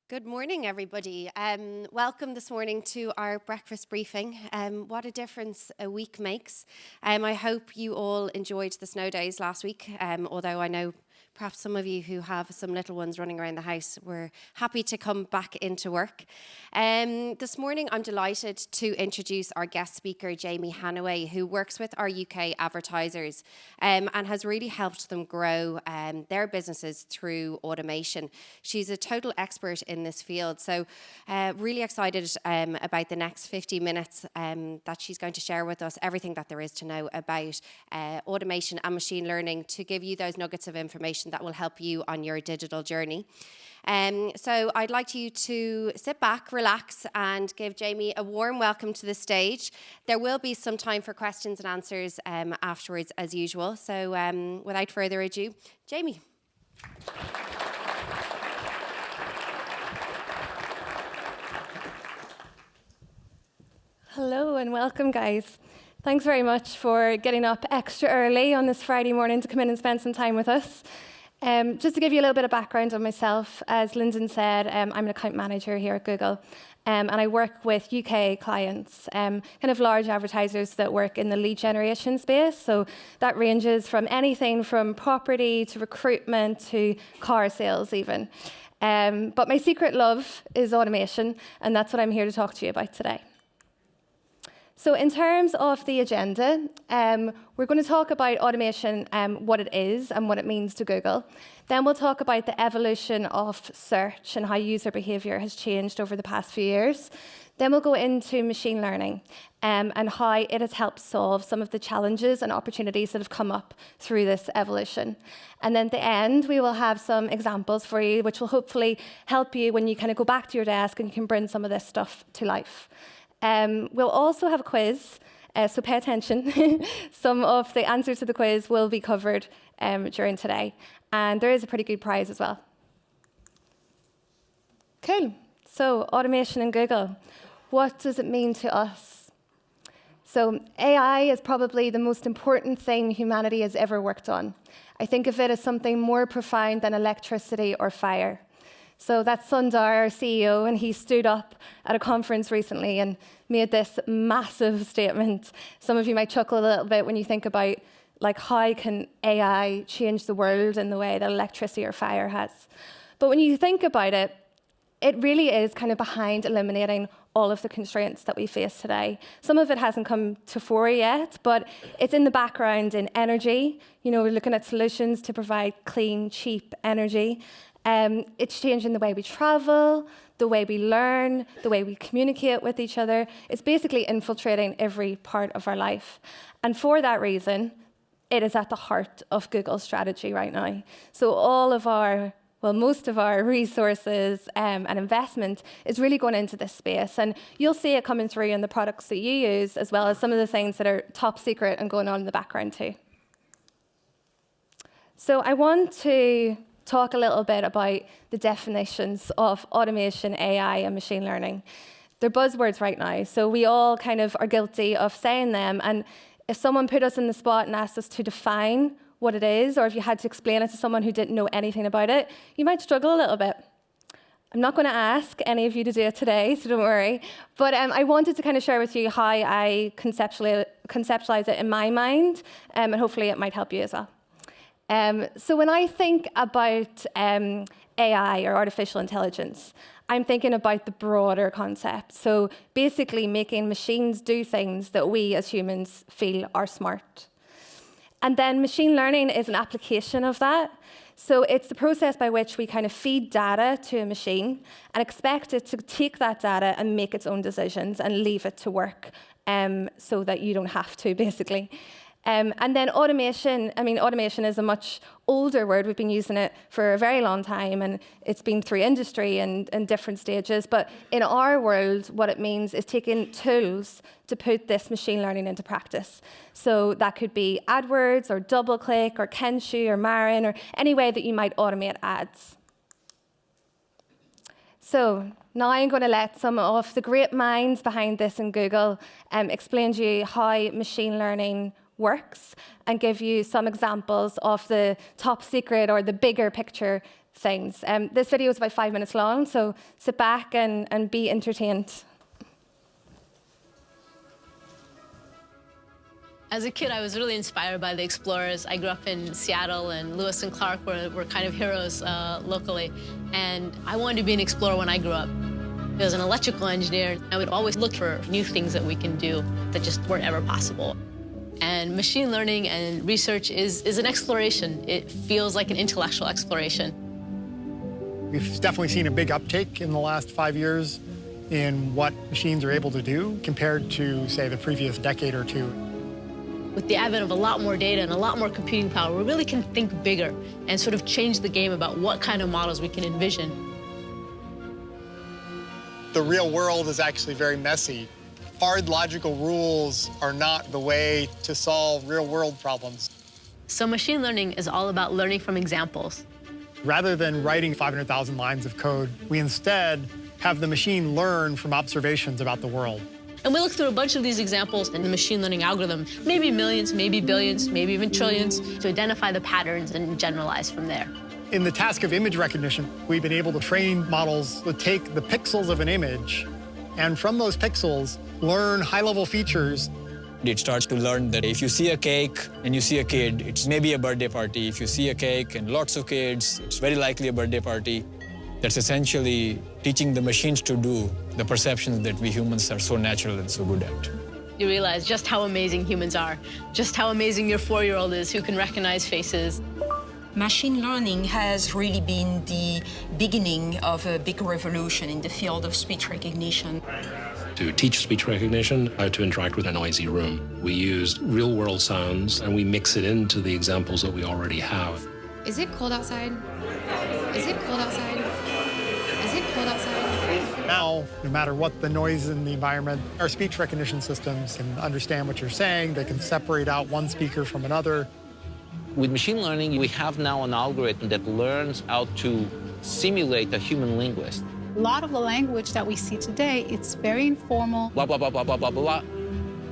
Good morning, everybody. Welcome this morning to our breakfast briefing. What a difference a week makes. I hope you all enjoyed the snow days last week, although I know perhaps some of you who have some little ones running around the house were happy to come back into work. This morning, I'm delighted to introduce our guest speaker, Jamie Hannaway, who works with our UK advertisers and has really helped them grow their businesses through automation. She's a total expert in this field, so really excited about the next 50 minutes that she's going to share with us everything that there is to know about automation and machine learning to give you those nuggets of information that will help you on your digital journey. So I'd like you to sit back, relax, and give Jamie a warm welcome to the stage. There will be some time for questions and answers afterwards, as usual. So without further ado, Jamie. Hello and welcome, guys. Thanks very much for getting up extra early on this Friday morning to come in and spend some time with us. Just to give you a little bit of background on myself, as Lyndon said, I'm an account manager here at Google, and I work with UK clients, kind of large advertisers that work in the lead generation space. So that ranges from anything from property to recruitment to car sales even. But my secret love is automation, and that's what I'm here to talk to you about today. So in terms of the agenda, we're going to talk about automation, what it is and what it means to Google. Then we'll talk about the evolution of search and how user behavior has changed over the past few years. Then we'll go into machine learning and how it has helped solve some of the challenges and opportunities that have come up through this evolution. And then at the end, we will have some examples for you, which will hopefully help you when you kind of go back to your desk and you can bring some of this stuff to life. We'll also have a quiz, so pay attention. Some of the answers to the quiz will be covered during today, and there is a pretty good prize as well. Cool. So automation in Google. What does it mean to us? So AI is probably the most important thing humanity has ever worked on. I think of it as something more profound than electricity or fire. So that's Sundar, our CEO, and he stood up at a conference recently and made this massive statement. Some of you might chuckle a little bit when you think about how can AI change the world in the way that electricity or fire has. But when you think about it, it really is kind of behind eliminating all of the constraints that we face today. Some of it hasn't come to fore yet, but it's in the background in energy. We're looking at solutions to provide clean, cheap energy. It's changing the way we travel, the way we learn, the way we communicate with each other. It's basically infiltrating every part of our life. And for that reason, it is at the heart of Google's strategy right now. So most of our resources and investment is really going into this space. And you'll see it coming through in the products that you use, as well as some of the things that are top secret and going on in the background too. So I want to talk a little bit about the definitions of automation, AI, and machine learning. They're buzzwords right now, so we all kind of are guilty of saying them. And if someone put us in the spot and asked us to define what it is, or if you had to explain it to someone who didn't know anything about it, you might struggle a little bit. I'm not going to ask any of you to do it today, so don't worry. But I wanted to kind of share with you how I conceptualize it in my mind, and hopefully it might help you as well. So when I think about AI or artificial intelligence, I'm thinking about the broader concept. So basically making machines do things that we as humans feel are smart. And then machine learning is an application of that. So it's the process by which we kind of feed data to a machine and expect it to take that data and make its own decisions and leave it to work so that you don't have to, basically. And then automation is a much older word. We've been using it for a very long time, and it's been through industry and different stages. But in our world, what it means is taking tools to put this machine learning into practice. So that could be AdWords or DoubleClick or Kenshu or Marin or any way that you might automate ads. So now I'm going to let some of the great minds behind this in Google explain to you how machine learning works and give you some examples of the top secret or the bigger picture things. This video is about 5 minutes long, so sit back and be entertained. As a kid, I was really inspired by the explorers. I grew up in Seattle, and Lewis and Clark were kind of heroes locally. And I wanted to be an explorer when I grew up. As an electrical engineer, I would always look for new things that we can do that just weren't ever possible. And machine learning and research is an exploration. It feels like an intellectual exploration. We've definitely seen a big uptake in the last 5 years in what machines are able to do compared to, say, the previous decade or two. With the advent of a lot more data and a lot more computing power, we really can think bigger and sort of change the game about what kind of models we can envision. The real world is actually very messy. Hard logical rules are not the way to solve real-world problems. So machine learning is all about learning from examples. Rather than writing 500,000 lines of code, we instead have the machine learn from observations about the world. And we look through a bunch of these examples in the machine learning algorithm, maybe millions, maybe billions, maybe even trillions, to identify the patterns and generalize from there. In the task of image recognition, we've been able to train models to take the pixels of an image and from those pixels, learn high-level features. It starts to learn that if you see a cake and you see a kid, it's maybe a birthday party. If you see a cake and lots of kids, it's very likely a birthday party. That's essentially teaching the machines to do the perceptions that we humans are so natural and so good at. You realize just how amazing humans are, just how amazing your 4-year-old is who can recognize faces. Machine learning has really been the beginning of a big revolution in the field of speech recognition. To teach speech recognition, how to interact with a noisy room. We used real-world sounds and we mix it into the examples that we already have. Is it cold outside? Is it cold outside? Is it cold outside? Now, no matter what the noise in the environment, our speech recognition systems can understand what you're saying. They can separate out one speaker from another. With machine learning, we have now an algorithm that learns how to simulate a human linguist. A lot of the language that we see today, it's very informal. Blah, blah, blah, blah, blah, blah, blah.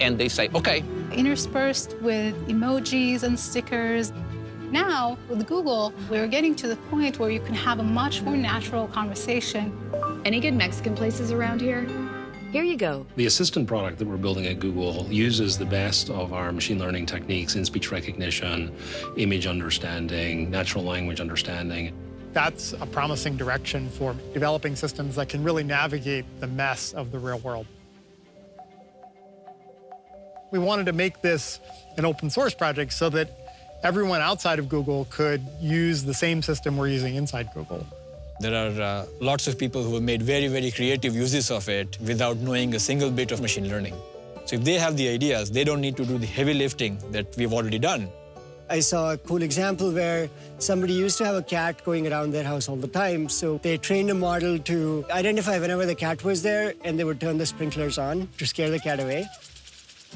And they say, okay. Interspersed with emojis and stickers. Now, with Google, we're getting to the point where you can have a much more natural conversation. Any good Mexican places around here? Here you go. The assistant product that we're building at Google uses the best of our machine learning techniques in speech recognition, image understanding, natural language understanding. That's a promising direction for developing systems that can really navigate the mess of the real world. We wanted to make this an open source project so that everyone outside of Google could use the same system we're using inside Google. There are lots of people who have made very, very creative uses of it without knowing a single bit of machine learning. So if they have the ideas, they don't need to do the heavy lifting that we've already done. I saw a cool example where somebody used to have a cat going around their house all the time, so they trained a model to identify whenever the cat was there, and they would turn the sprinklers on to scare the cat away.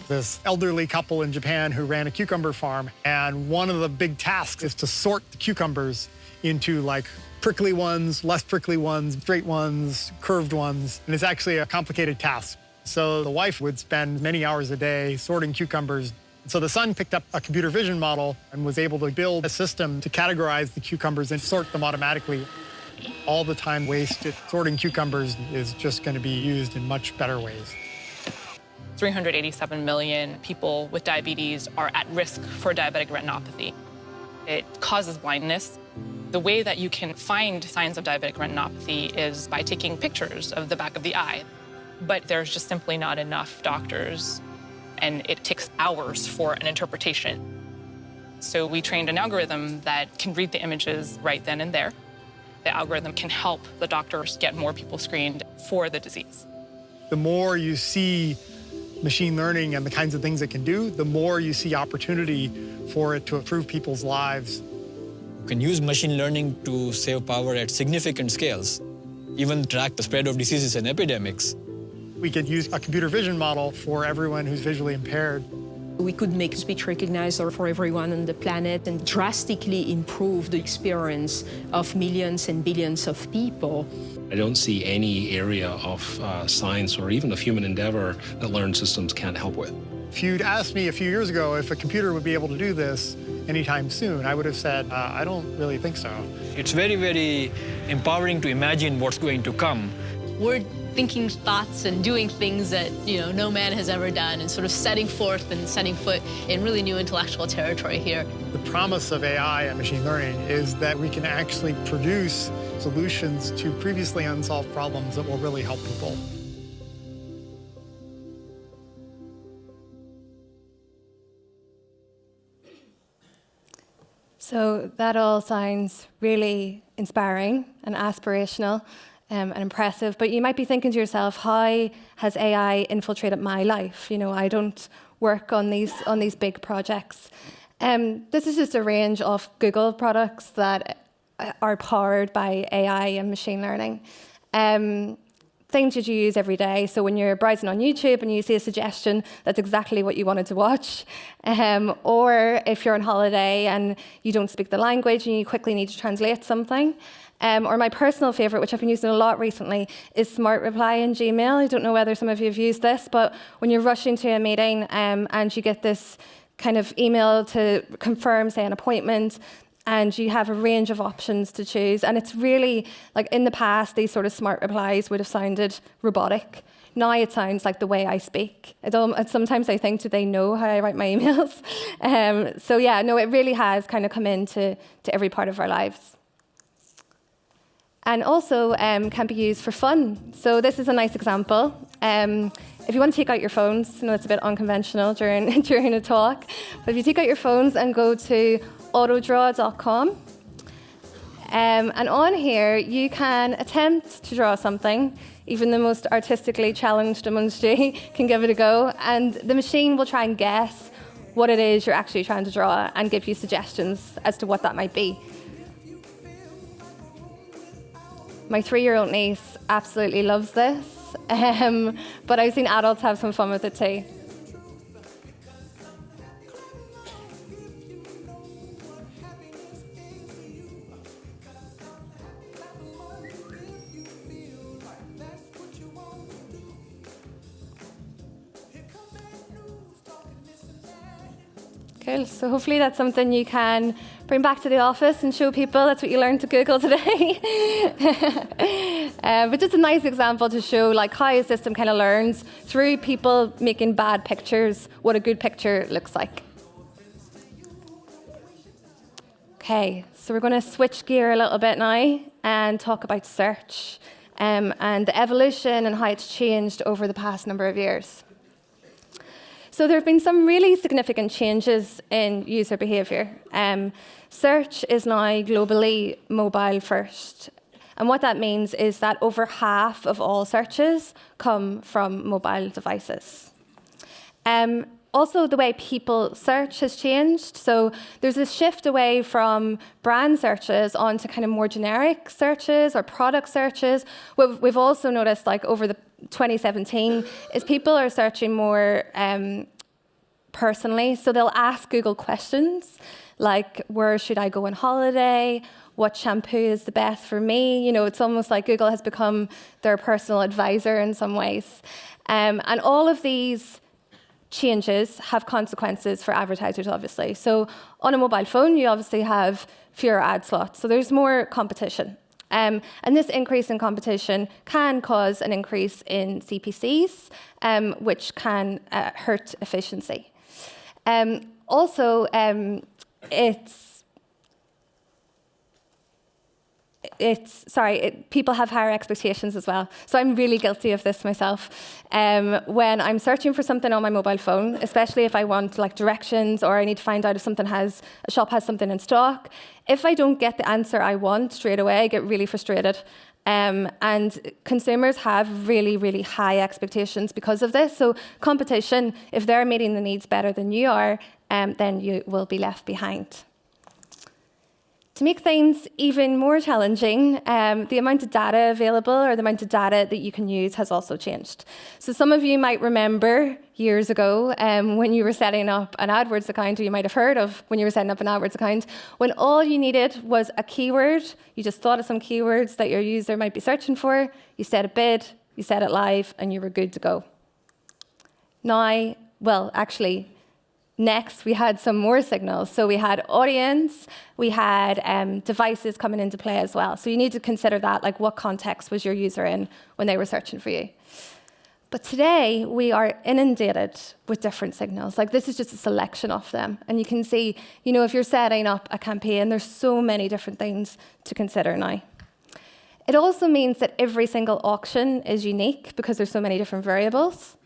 This elderly couple in Japan who ran a cucumber farm, and one of the big tasks is to sort the cucumbers into like prickly ones, less prickly ones, straight ones, curved ones, and it's actually a complicated task. So the wife would spend many hours a day sorting cucumbers. So the son picked up a computer vision model and was able to build a system to categorize the cucumbers and sort them automatically. All the time wasted sorting cucumbers is just going to be used in much better ways. 387 million people with diabetes are at risk for diabetic retinopathy. It causes blindness. The way that you can find signs of diabetic retinopathy is by taking pictures of the back of the eye. But there's just simply not enough doctors, and it takes hours for an interpretation. So we trained an algorithm that can read the images right then and there. The algorithm can help the doctors get more people screened for the disease. The more you see machine learning and the kinds of things it can do, the more you see opportunity for it to improve people's lives. You can use machine learning to save power at significant scales, even track the spread of diseases and epidemics. We could use a computer vision model for everyone who's visually impaired. We could make speech recognizer for everyone on the planet and drastically improve the experience of millions and billions of people. I don't see any area of science or even of human endeavor that learned systems can't help with. If you'd asked me a few years ago if a computer would be able to do this anytime soon, I would have said, I don't really think so. It's very, very empowering to imagine what's going to come. We're thinking thoughts and doing things that, no man has ever done, and sort of setting forth and setting foot in really new intellectual territory here. The promise of AI and machine learning is that we can actually produce solutions to previously unsolved problems that will really help people. So that all sounds really inspiring and aspirational and impressive, but you might be thinking to yourself, how has AI infiltrated my life? I don't work on these big projects. This is just a range of Google products that are powered by AI and machine learning. Things that you use every day. So when you're browsing on YouTube and you see a suggestion, that's exactly what you wanted to watch. Or if you're on holiday and you don't speak the language and you quickly need to translate something. Or my personal favorite, which I've been using a lot recently, is Smart Reply in Gmail. I don't know whether some of you have used this, but when you're rushing to a meeting and you get this kind of email to confirm, say, an appointment, and you have a range of options to choose. And it's really, like in the past, these sort of smart replies would have sounded robotic. Now it sounds like the way I speak. Sometimes I think, do they know how I write my emails? So yeah, no, it really has kind of come into every part of our lives. And also can be used for fun. So this is a nice example. If you want to take out your phones, it's a bit unconventional during a talk, but if you take out your phones and go to autodraw.com, and on here you can attempt to draw something. Even the most artistically challenged amongst you can give it a go, and the machine will try and guess what it is you're actually trying to draw and give you suggestions as to what that might be. My 3-year-old niece absolutely loves this, but I've seen adults have some fun with it too. Cool. So hopefully that's something you can bring back to the office and show people. That's what you learned to Google today. But just a nice example to show how a system kind of learns through people making bad pictures what a good picture looks like. Okay, so we're going to switch gear a little bit now and talk about search and the evolution and how it's changed over the past number of years. So there have been some really significant changes in user behavior. Search is now globally mobile first. And what that means is that over half of all searches come from mobile devices. Also, the way people search has changed. So there's a shift away from brand searches onto kind of more generic searches or product searches. What we've also noticed, over the 2017, is people are searching more personally. So they'll ask Google questions like, where should I go on holiday? What shampoo is the best for me? It's almost like Google has become their personal advisor in some ways. And all of these changes have consequences for advertisers, obviously. So on a mobile phone, you obviously have fewer ad slots. So there's more competition. And this increase in competition can cause an increase in CPCs, which can hurt efficiency. People have higher expectations as well. So I'm really guilty of this myself. When I'm searching for something on my mobile phone, especially if I want directions or I need to find out if a shop has something in stock, if I don't get the answer I want straight away, I get really frustrated. And consumers have really, really high expectations because of this. So competition, if they're meeting the needs better than you are, then you will be left behind. To make things even more challenging, the amount of data available or the amount of data that you can use has also changed. So some of you might remember years ago when you were setting up an AdWords account, or you might have heard of when you were setting up an AdWords account, when all you needed was a keyword. You just thought of some keywords that your user might be searching for, you set a bid, you set it live, and you were good to go. Now, well, actually, next we had some more signals. So we had audience, we had devices coming into play as well. So you need to consider that, like what context was your user in when they were searching for you. But today, we are inundated with different signals. Like this is just a selection of them. And you can see, you know, if you're setting up a campaign, there's so many different things to consider now. It also means that every single auction is unique because there's so many different variables.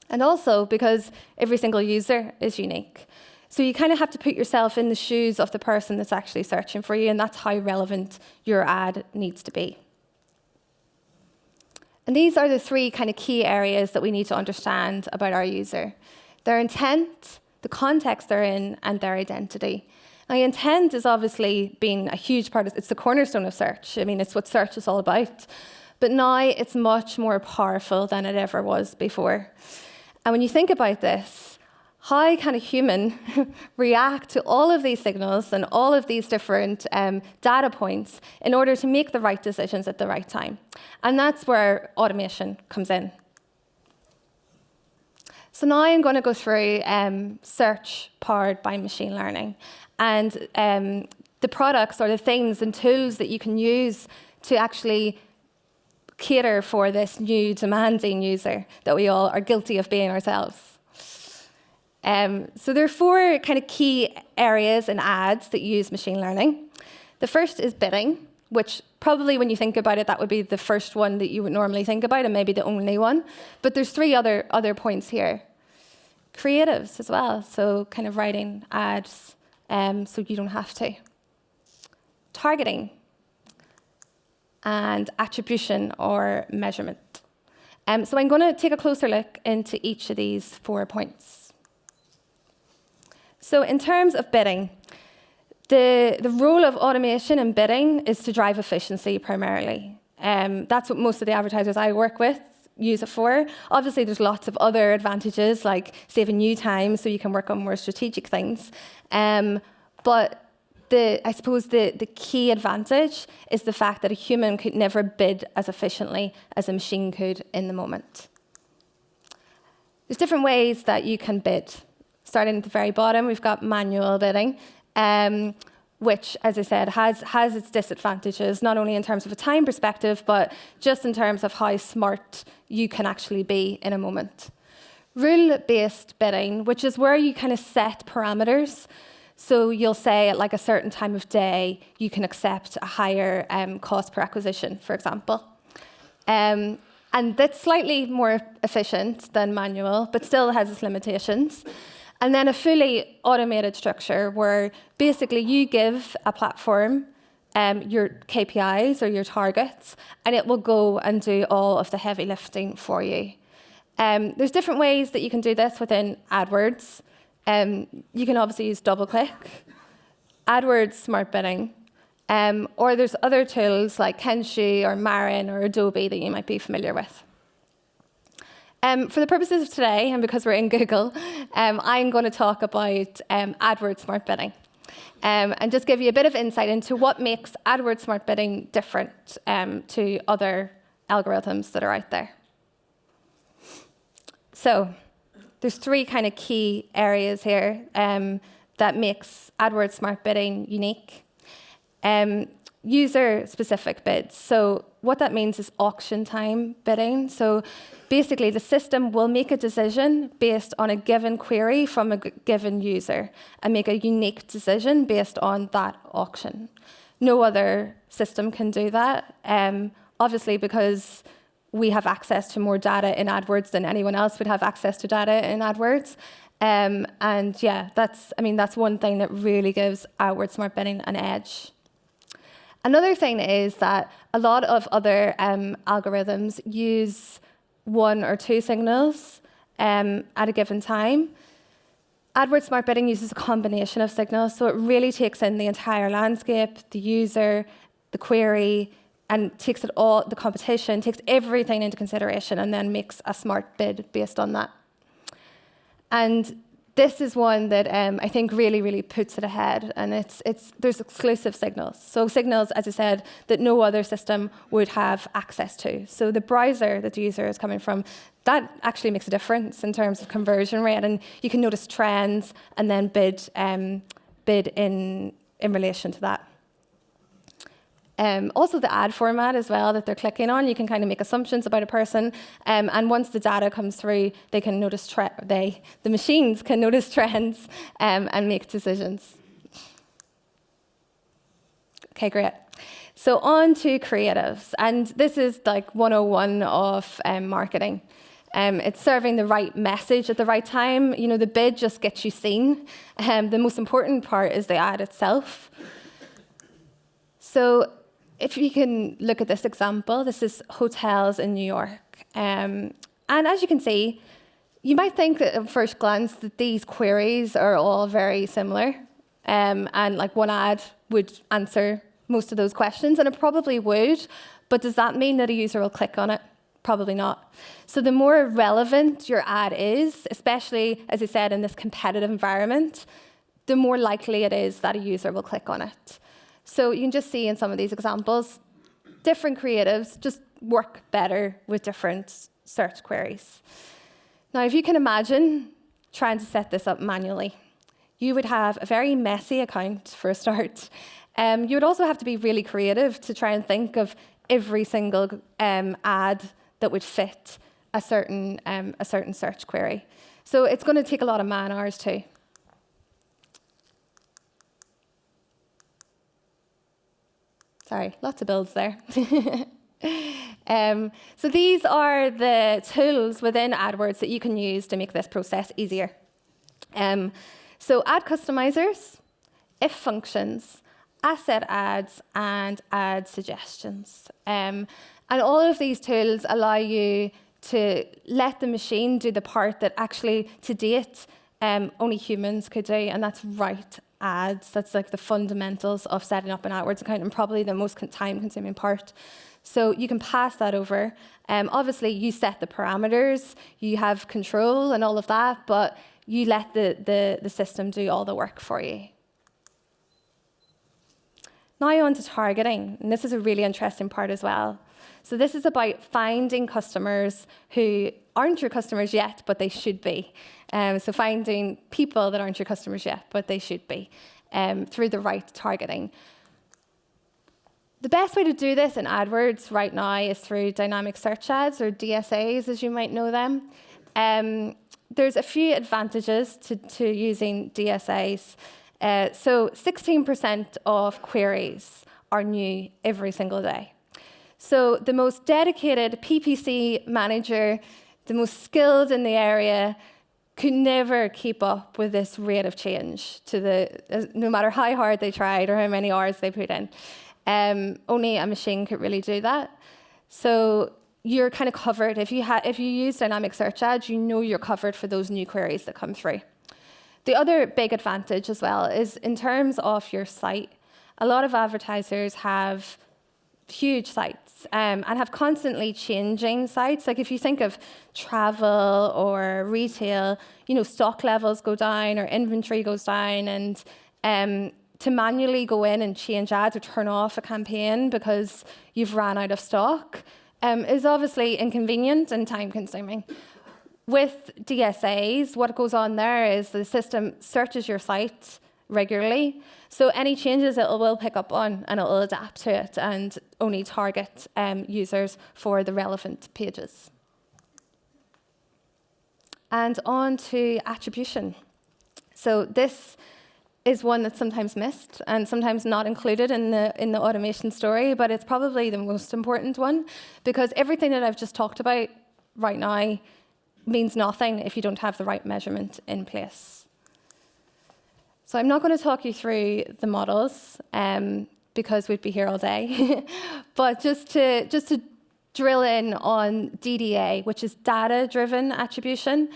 And also because every single user is unique. So you kind of have to put yourself in the shoes of the person that's actually searching for you, and that's how relevant your ad needs to be. And these are the three kind of key areas that we need to understand about our user. Their intent, the context they're in, and their identity. Now, intent is obviously been a huge part of, it's the cornerstone of search. I mean, it's what search is all about. But now it's much more powerful than it ever was before. And when you think about this, how can a human react to all of these signals and all of these different data points in order to make the right decisions at the right time? And that's where automation comes in. So now I'm going to go through search powered by machine learning and the products or the things and tools that you can use to actually cater for this new demanding user that we all are guilty of being ourselves. So there are four kind of key areas in ads that use machine learning. The first is bidding, which probably when you think about it, that would be the first one that you would normally think about and maybe the only one. But there's three other points here. Creatives as well, so kind of writing ads so you don't have to. Targeting. And attribution or measurement. So I'm going to take a closer look into each of these 4 points. So in terms of bidding, the role of automation in bidding is to drive efficiency primarily. That's what most of the advertisers I work with use it for. Obviously, there's lots of other advantages, like saving you time so you can work on more strategic things. But I suppose the key advantage is the fact that a human could never bid as efficiently as a machine could in the moment. There's different ways that you can bid. Starting at the very bottom, we've got manual bidding, which, as I said, has its disadvantages, not only in terms of a time perspective, but just in terms of how smart you can actually be in a moment. Rule-based bidding, which is where you kind of set parameters. So you'll say at like a certain time of day, you can accept a higher cost per acquisition, for example. And that's slightly more efficient than manual, but still has its limitations. And then a fully automated structure where basically you give a platform your KPIs or your targets, and it will go and do all of the heavy lifting for you. There's different ways that you can do this within AdWords. You can obviously use DoubleClick, AdWords Smart Bidding, or there's other tools like Kenshu or Marin or Adobe that you might be familiar with. For the purposes of today, and because we're in Google, I'm going to talk about AdWords Smart Bidding and just give you a bit of insight into what makes AdWords Smart Bidding different to other algorithms that are out there. So there's three kind of key areas here that makes AdWords Smart Bidding unique. User-specific bids. So what that means is auction time bidding. So basically, the system will make a decision based on a given query from a given user and make a unique decision based on that auction. No other system can do that, obviously because we have access to more data in AdWords than anyone else would have access to data in AdWords. And yeah, that's one thing that really gives AdWords Smart Bidding an edge. Another thing is that a lot of other algorithms use one or two signals at a given time. AdWords Smart Bidding uses a combination of signals, so it really takes in the entire landscape, the user, the query, and takes it all, the competition, takes everything into consideration and then makes a smart bid based on that. And This is one that I think really puts it ahead, and there's exclusive signals. So signals, as I said, that no other system would have access to. So the browser that the user is coming from, that actually makes a difference in terms of conversion rate, and you can notice trends and then bid in relation to that. Also the ad format as well that they're clicking on, you can kind of make assumptions about a person, and once the data comes through, they can notice the machines can notice trends and make decisions. Okay, great. So on to creatives, and this is like 101 of marketing. It's serving the right message at the right time. You know, the bid just gets you seen. The most important part is the ad itself. So if you can look at this example, this is hotels in New York. And as you can see, you might think that at first glance that these queries are all very similar. And like one ad would answer most of those questions, and it probably would. But does that mean that a user will click on it? Probably not. So the more relevant your ad is, especially, as I said, in this competitive environment, the more likely it is that a user will click on it. So you can just see in some of these examples, different creatives just work better with different search queries. Now, if you can imagine trying to set this up manually, you would have a very messy account for a start. You would also have to be really creative to try and think of every single ad that would fit a certain search query. So it's going to take a lot of man hours too. Sorry, lots of builds there. So these are the tools within AdWords that you can use to make this process easier. So ad customizers, if functions, asset ads, and ad suggestions. And all of these tools allow you to let the machine do the part that actually, to date, only humans could do, and that's write ads. That's like the fundamentals of setting up an AdWords account and probably the most time-consuming part. So you can pass that over. Obviously, you set the parameters, you have control and all of that, but you let the system do all the work for you. Now on to targeting, and this is a really interesting part as well. So this is about finding customers who aren't your customers yet, but they should be. So finding people that aren't your customers yet, but they should be, through the right targeting. The best way to do this in AdWords right now is through dynamic search ads, or DSAs, as you might know them. There's a few advantages to using DSAs. So 16% of queries are new every single day. So the most dedicated PPC manager, the most skilled in the area, could never keep up with this rate of change, no matter how hard they tried or how many hours they put in. Only a machine could really do that. So you're kind of covered. If you use dynamic search ads, you know you're covered for those new queries that come through. The other big advantage as well is in terms of your site. A lot of advertisers have huge sites and have constantly changing sites. Like if you think of travel or retail, stock levels go down or inventory goes down, and to manually go in and change ads or turn off a campaign because you've ran out of stock is obviously inconvenient and time-consuming. With DSAs, what goes on there is the system searches your site regularly, so any changes it will pick up on and it will adapt to it and only target users for the relevant pages. And on to attribution. So this is one that's sometimes missed and sometimes not included in the automation story, but it's probably the most important one, because everything that I've just talked about right now means nothing if you don't have the right measurement in place. So I'm not going to talk you through the models because we'd be here all day, but just to drill in on DDA, which is data-driven attribution.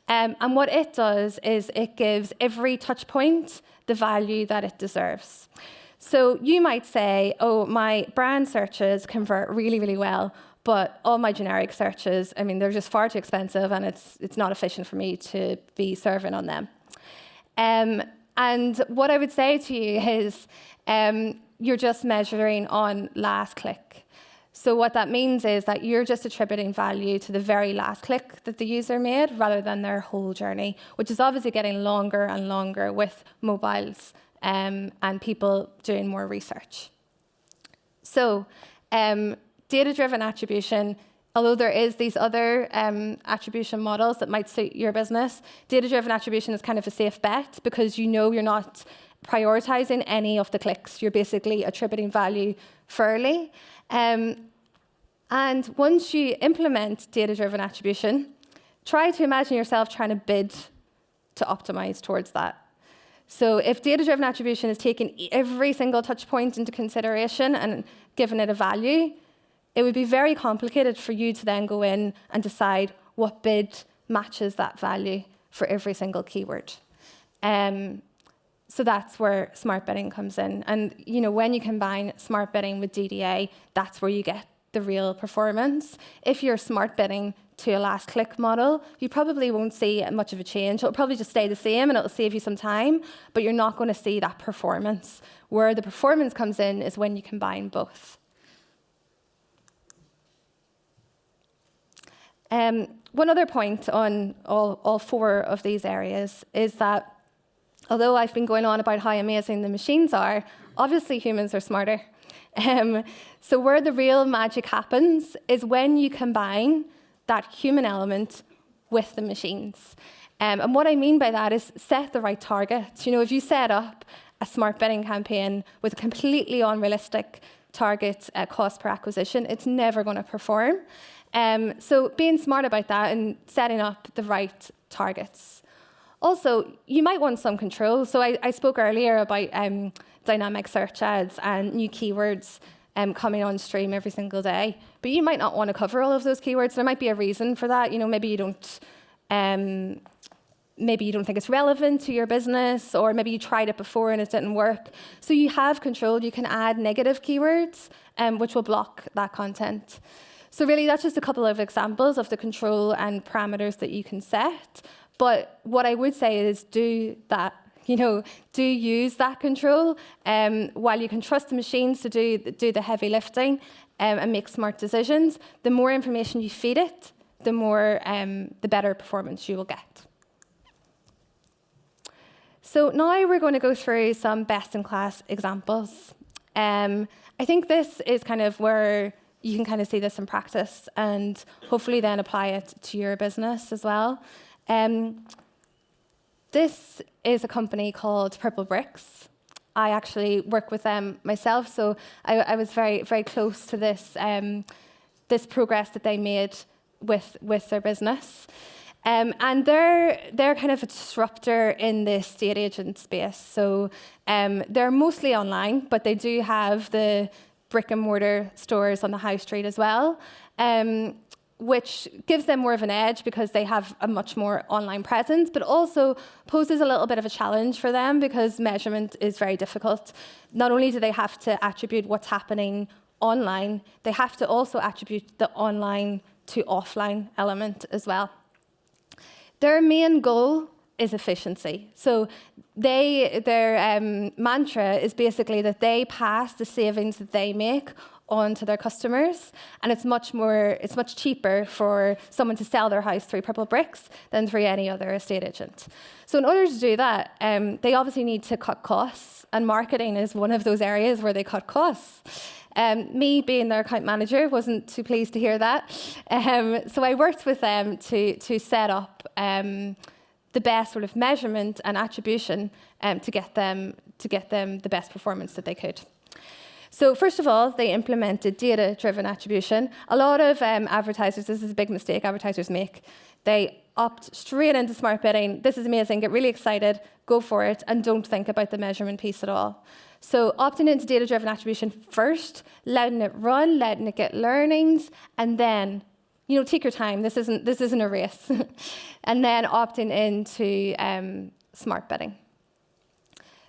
And what it does is it gives every touch point the value that it deserves. So you might say, oh, my brand searches convert really, really well, but all my generic searches, they're just far too expensive and it's not efficient for me to be serving on them. And what I would say to you is you're just measuring on last click. So what that means is that you're just attributing value to the very last click that the user made rather than their whole journey, which is obviously getting longer and longer with mobiles and people doing more research. So data-driven attribution, although there is these other attribution models that might suit your business, data-driven attribution is kind of a safe bet because you know you're not prioritizing any of the clicks. You're basically attributing value fairly. And once you implement data-driven attribution, try to imagine yourself trying to bid to optimize towards that. So if data-driven attribution is taking every single touch point into consideration and giving it a value, it would be very complicated for you to then go in and decide what bid matches that value for every single keyword. So that's where smart bidding comes in. And when you combine smart bidding with DDA, that's where you get the real performance. If you're smart bidding to a last click model, you probably won't see much of a change. It'll probably just stay the same and it'll save you some time, but you're not going to see that performance. Where the performance comes in is when you combine both. One other point on all four of these areas is that although I've been going on about how amazing the machines are, obviously humans are smarter. So where the real magic happens is when you combine that human element with the machines. And what I mean by that is set the right targets. If you set up a smart bidding campaign with a completely unrealistic target cost per acquisition, it's never going to perform. So being smart about that and setting up the right targets. Also, you might want some control. So I spoke earlier about dynamic search ads and new keywords coming on stream every single day. But you might not want to cover all of those keywords. There might be a reason for that. Maybe you don't think it's relevant to your business, or maybe you tried it before and it didn't work. So you have control. You can add negative keywords, which will block that content. So really, that's just a couple of examples of the control and parameters that you can set. But what I would say is do that. Do use that control while you can trust the machines to do the heavy lifting and make smart decisions. The more information you feed it, the better performance you will get. So now we're going to go through some best-in-class examples. I think this is kind of where you can kind of see this in practice and hopefully then apply it to your business as well. This is a company called Brix. I actually work with them myself, so I was very, very close to this this progress that they made with their business. And they're kind of a disruptor in the estate agent space. So they're mostly online, but they do have the brick and mortar stores on the high street as well. Which gives them more of an edge because they have a much more online presence, but also poses a little bit of a challenge for them because measurement is very difficult. Not only do they have to attribute what's happening online, they have to also attribute the online to offline element as well. Their main goal is efficiency. So their mantra is basically that they pass the savings that they make on to their customers, and it's much cheaper for someone to sell their house through Brix than through any other estate agent. So in order to do that, they obviously need to cut costs, and marketing is one of those areas where they cut costs. Me being their account manager wasn't too pleased to hear that, so I worked with them to set up the best sort of measurement and attribution to get them the best performance that they could. So first of all, they implemented data-driven attribution. A lot of advertisers, this is a big mistake advertisers make, they opt straight into smart bidding. This is amazing, get really excited, go for it, and don't think about the measurement piece at all. So opting into data-driven attribution first, letting it run, letting it get learnings, and then take your time. This isn't a race. And then opting into smart bidding.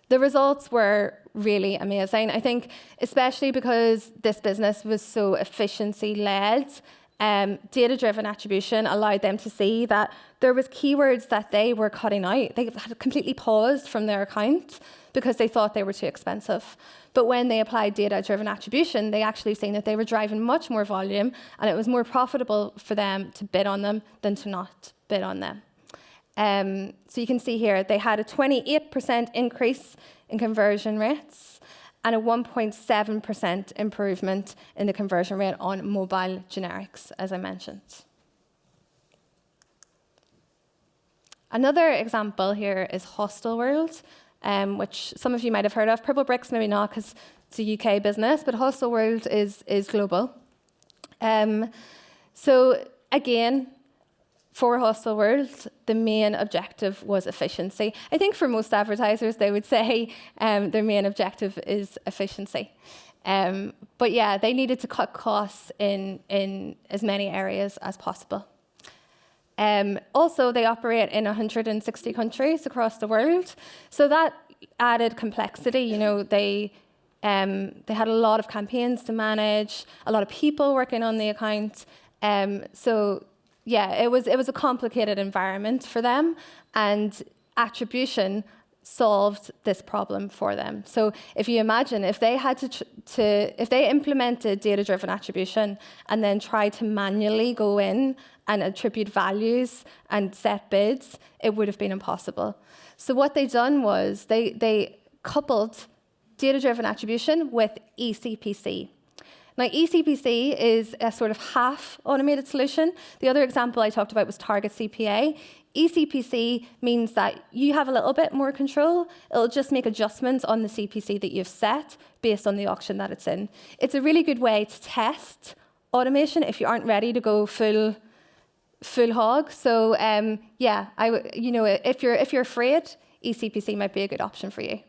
The results were really amazing. I think especially because this business was so efficiency-led, data-driven attribution allowed them to see that there was keywords that they were cutting out. They had completely paused from their account because they thought they were too expensive. But when they applied data-driven attribution, they actually seen that they were driving much more volume, and it was more profitable for them to bid on them than to not bid on them. So you can see here, they had a 28% increase in conversion rates and a 1.7% improvement in the conversion rate on mobile generics, as I mentioned. Another example here is hostileworld, which some of you might have heard of. Purple Brix, maybe not, because it's a UK business, but hostileworld is global. So again, for hostileworld, the main objective was efficiency. I think for most advertisers, they would say their main objective is efficiency. But yeah, they needed to cut costs in as many areas as possible. Also, they operate in 160 countries across the world, so that added complexity. You know, they had a lot of campaigns to manage, a lot of people working on the account. So yeah, it was a complicated environment for them, and attribution solved this problem for them. So if you imagine, if they had if they implemented data-driven attribution and then tried to manually go in and attribute values and set bids, it would have been impossible. So what they done was they coupled data-driven attribution with eCPC. Now, eCPC is a sort of half automated solution. The other example I talked about was target CPA. eCPC means that you have a little bit more control. It'll just make adjustments on the CPC that you've set based on the auction that it's in. It's a really good way to test automation if you aren't ready to go full hog. So yeah, if you're afraid, eCPC might be a good option for you.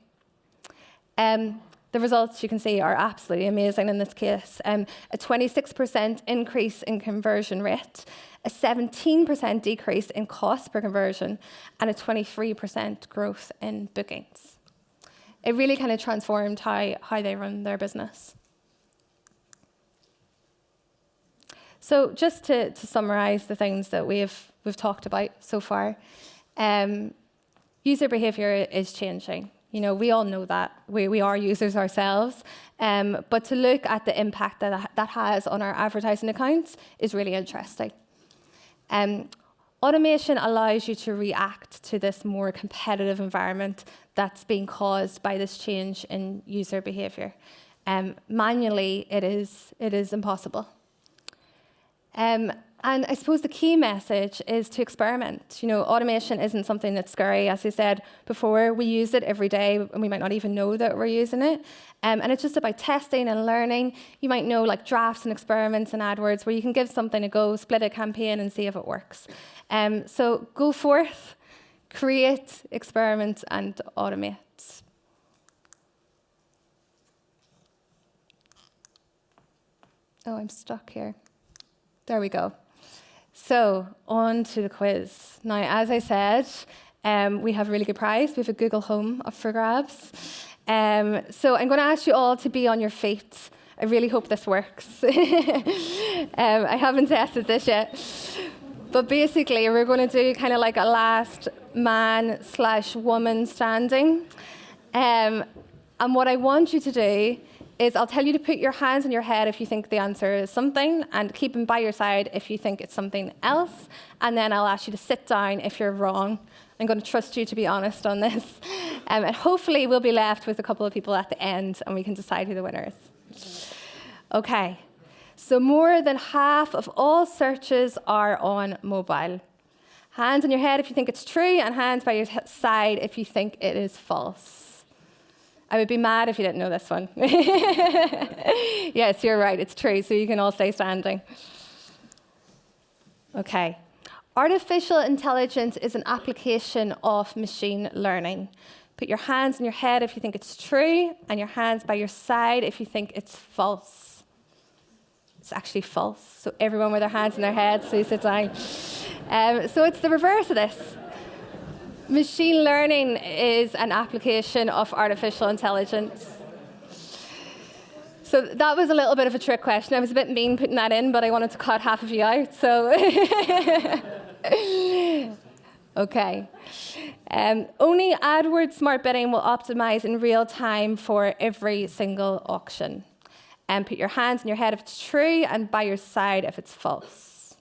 The results you can see are absolutely amazing in this case. A 26% increase in conversion rate, a 17% decrease in cost per conversion, and a 23% growth in bookings. It really kind of transformed how they run their business. So just to summarize the things that we've talked about so far, user behavior is changing. You know, we all know that. We are users ourselves. But to look at the impact that has on our advertising accounts is really interesting. Automation allows you to react to this more competitive environment that's being caused by this change in user behavior. Manually, it is impossible. And I suppose the key message is to experiment. You know, automation isn't something that's scary. As I said before, we use it every day, and we might not even know that we're using it. And it's just about testing and learning. You might know like drafts and experiments in AdWords where you can give something a go, split a campaign, and see if it works. So go forth, create, experiment, and automate. Oh, I'm stuck here. There we go. So, on to the quiz. Now, as I said, we have a really good prize. We have a Google Home up for grabs. So I'm going to ask you all to be on your feet. I really hope this works. I haven't tested this yet. But basically, we're going to do kind of like a last man/woman standing. And what I want you to do is I'll tell you to put your hands on your head if you think the answer is something, and keep them by your side if you think it's something else. And then I'll ask you to sit down if you're wrong. I'm going to trust you to be honest on this. And hopefully we'll be left with a couple of people at the end, and we can decide who the winner is. Okay. So more than half of all searches are on mobile. Hands on your head if you think it's true, and hands by your side if you think it is false. I would be mad if you didn't know this one. Yes, you're right, it's true, so you can all stay standing. Okay. Artificial intelligence is an application of machine learning. Put your hands on your head if you think it's true, and your hands by your side if you think it's false. It's actually false, so everyone with their hands on their heads, please sit down. So it's the reverse of this. Machine learning is an application of artificial intelligence. So that was a little bit of a trick question. I was a bit mean putting that in, but I wanted to cut half of you out. So, okay. Only AdWords Smart Bidding will optimize in real time for every single auction. And put your hands on your head if it's true, and by your side if it's false.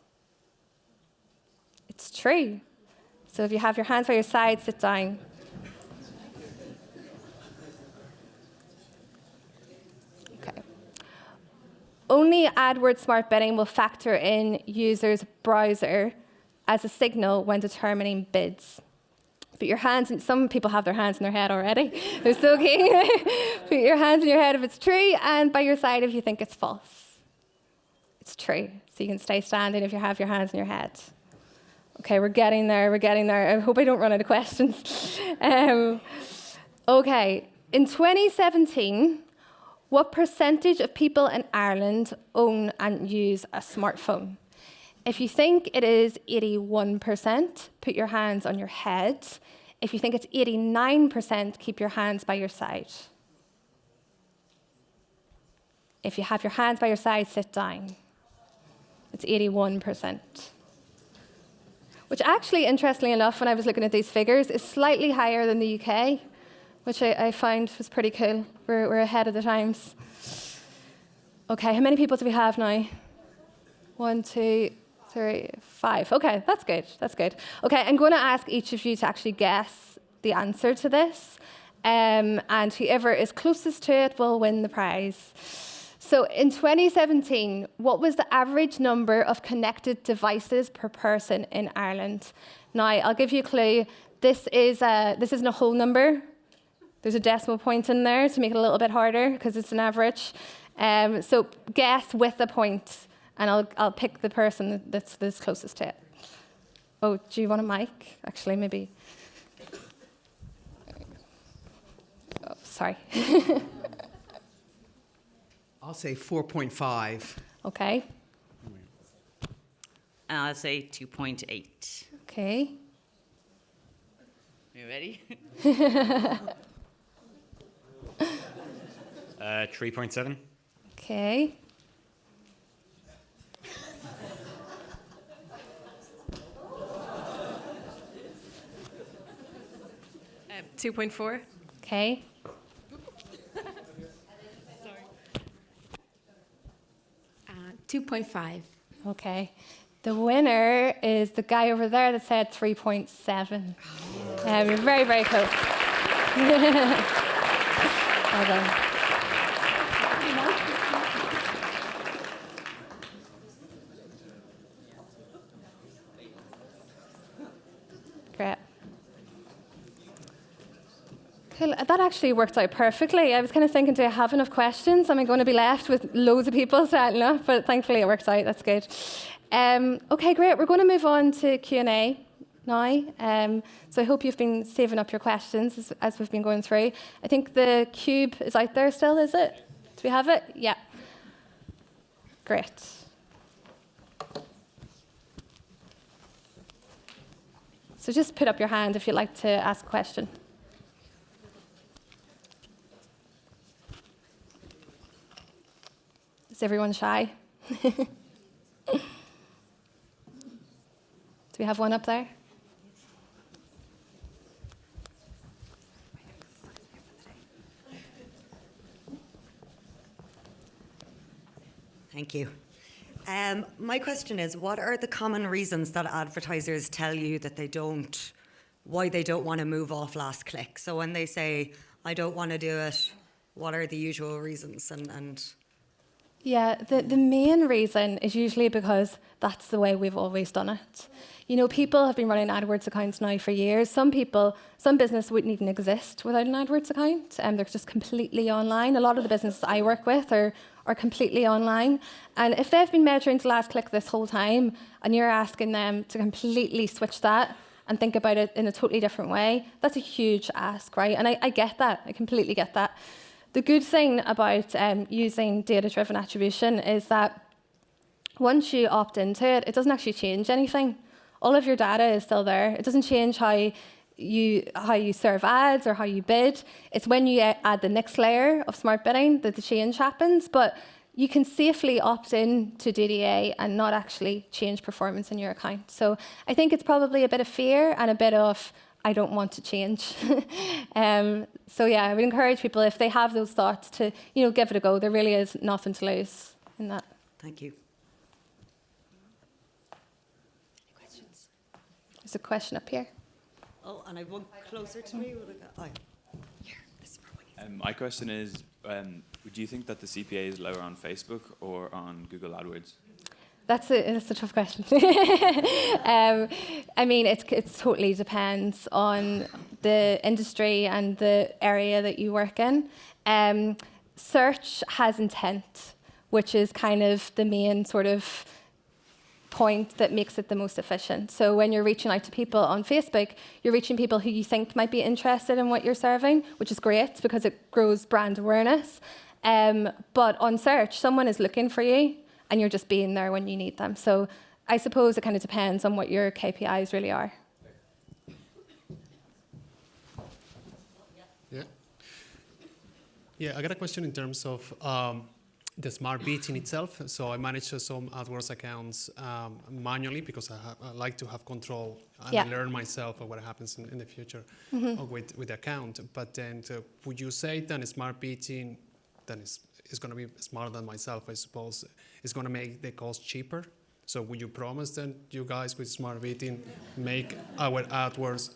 It's true. So if you have your hands by your side, sit down. Okay. Only AdWords Smart Bidding will factor in users' browser as a signal when determining bids. Put your hands in, some people have their hands in their head already. They're so keen. Put your hands in your head if it's true, and by your side if you think it's false. It's true. So you can stay standing if you have your hands in your head. Okay, we're getting there. I hope I don't run out of questions. Okay, in 2017, what percentage of people in Ireland own and use a smartphone? If you think it is 81%, put your hands on your head. If you think it's 89%, keep your hands by your side. If you have your hands by your side, sit down. It's 81%. Which actually, interestingly enough, when I was looking at these figures, is slightly higher than the UK, which I found was pretty cool. We're ahead of the times. Okay, how many people do we have now? 1, 2, 3, 5. Okay, that's good. Okay, I'm going to ask each of you to actually guess the answer to this, and whoever is closest to it will win the prize. So in 2017, what was the average number of connected devices per person in Ireland? Now, I'll give you a clue. This isn't a whole number. There's a decimal point in there to make it a little bit harder because it's an average. So guess with a point, and I'll pick the person that's closest to it. Oh, do you want a mic? Actually, maybe. Oh, sorry. I'll say 4.5. Okay. I'll say 2.8. Okay. You ready? 3.7. Okay. Uh, 2.4. Okay. 2.5. Okay. The winner is the guy over there that said 3.7. We're very, very close. Well done. Great. Cool. That actually worked out perfectly. I was kind of thinking, do I have enough questions? Am I going to be left with loads of people starting up? But thankfully it worked out. That's good. Okay, great. We're going to move on to Q&A now. So I hope you've been saving up your questions as we've been going through. I think the cube is out there still, is it? Do we have it? Yeah. Great. So just put up your hand if you'd like to ask a question. Is everyone shy? Do we have one up there? Thank you. My question is, what are the common reasons that advertisers tell you that why they don't want to move off last click? So when they say, I don't want to do it, what are the usual reasons? Yeah, the main reason is usually because that's the way we've always done it. You know, people have been running AdWords accounts now for years. Some business wouldn't even exist without an AdWords account, and they're just completely online. A lot of the businesses I work with are completely online. And if they've been measuring to last click this whole time, and you're asking them to completely switch that and think about it in a totally different way, that's a huge ask, right? And I get that. I completely get that. The good thing about using data-driven attribution is that once you opt into it, it doesn't actually change anything. All of your data is still there. It doesn't change how how you serve ads or how you bid. It's when you add the next layer of smart bidding that the change happens. But you can safely opt in to DDA and not actually change performance in your account. So I think it's probably a bit of fear and a bit of, I don't want to change. So yeah, I would encourage people, if they have those thoughts, to give it a go. There really is nothing to lose in that. Thank you. Any questions? There's a question up here. Oh, and I've one closer to me. Oh, here, this is probably. My question is, do you think that the CPA is lower on Facebook or on Google AdWords? That's a tough question. I mean, it totally depends on the industry and the area that you work in. Search has intent, which is kind of the main sort of point that makes it the most efficient. So when you're reaching out to people on Facebook, you're reaching people who you think might be interested in what you're serving, which is great because it grows brand awareness. But on search, someone is looking for you and you're just being there when you need them. So I suppose it kind of depends on what your KPIs really are. Yeah, I got a question in terms of the smart bidding itself. So I manage some AdWords accounts manually because I like to have control and learn myself of what happens in the future with the account. But then would you say that smart bidding then is going to be smarter than myself, I suppose, is going to make the cost cheaper? So would you promise that you guys with smart bidding make our AdWords?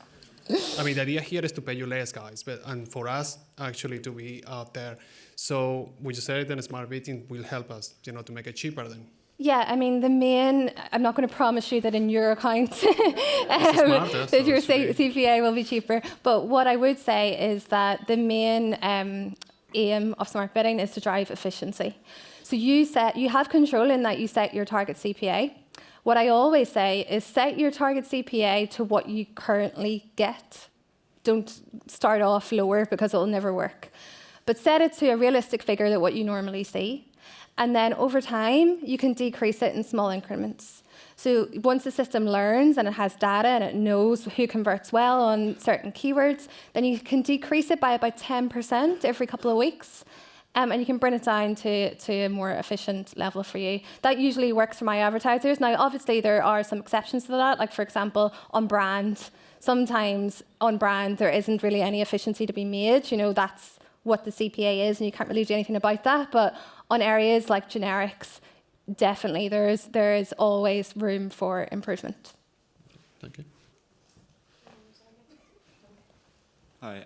I mean, the idea here is to pay you less, guys, and for us actually to be out there. So would you say that smart bidding will help us, to make it cheaper then? Yeah, I mean, I'm not going to promise you that in your account that your CPA will be cheaper. But what I would say is that the main aim of smart bidding is to drive efficiency. So you have control in that you set your target CPA. What I always say is set your target CPA to what you currently get. Don't start off lower because it will never work. But set it to a realistic figure that what you normally see. And then over time, you can decrease it in small increments. So once the system learns and it has data and it knows who converts well on certain keywords, then you can decrease it by about 10% every couple of weeks. And you can bring it down to a more efficient level for you. That usually works for my advertisers. Now, obviously, there are some exceptions to that. Like, for example, on brand. Sometimes on brand, there isn't really any efficiency to be made. That's what the CPA is, and you can't really do anything about that. But on areas like generics, definitely there is always room for improvement. Thank you. Hi,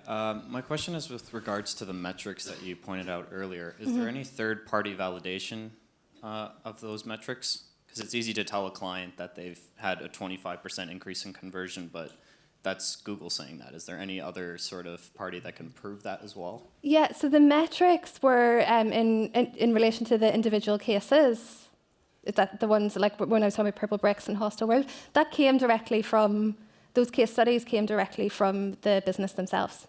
my question is with regards to the metrics that you pointed out earlier. Is there any third-party validation of those metrics? Because it's easy to tell a client that they've had a 25% increase in conversion, but that's Google saying that. Is there any other sort of party that can prove that as well? Yeah, so the metrics were in relation to the individual cases. Is that the ones, like when I was talking about Purple Brix and hostileworld, that came directly from, those case studies came directly from the business themselves.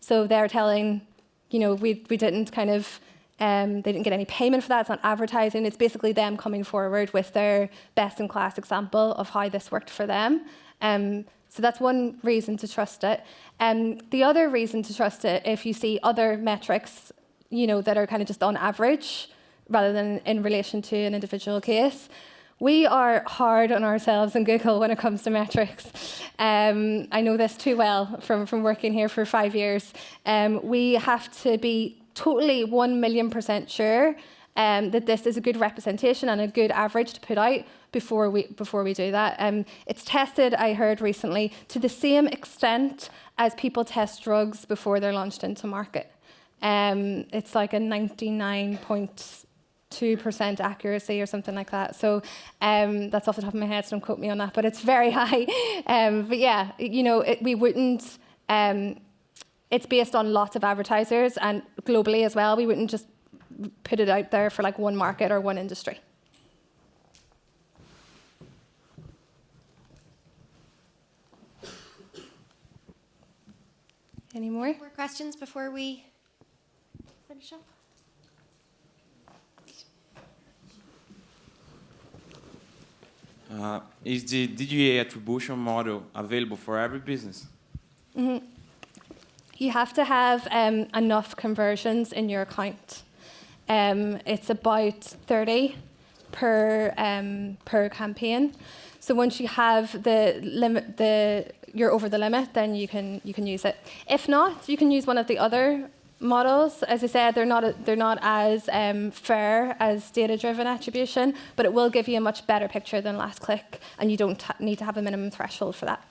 So they're telling, we didn't kind of, they didn't get any payment for that, it's not advertising, it's basically them coming forward with their best-in-class example of how this worked for them. So that's one reason to trust it. The other reason to trust it, if you see other metrics, that are kind of just on average, rather than in relation to an individual case. We are hard on ourselves in Google when it comes to metrics. I know this too well from working here for 5 years. We have to be totally 1,000,000% sure that this is a good representation and a good average to put out before we do that. It's tested, I heard recently, to the same extent as people test drugs before they're launched into market. It's like a 99.2% accuracy or something like that. So that's off the top of my head, so don't quote me on that, but it's very high. But yeah, we wouldn't, it's based on lots of advertisers and globally as well. We wouldn't just put it out there for like one market or one industry. Any more? More questions before we finish up? Is the DDA attribution model available for every business? You have to have enough conversions in your account. It's about 30 per campaign. So once you have the limit, you're over the limit, then you can use it. If not, you can use one of the other models. As I said, they're not as fair as data-driven attribution, but it will give you a much better picture than last click, and you don't need to have a minimum threshold for that.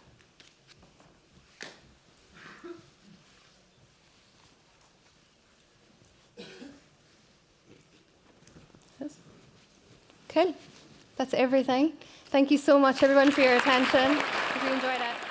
Cool. That's everything. Thank you so much, everyone, for your attention. Hope you enjoyed it.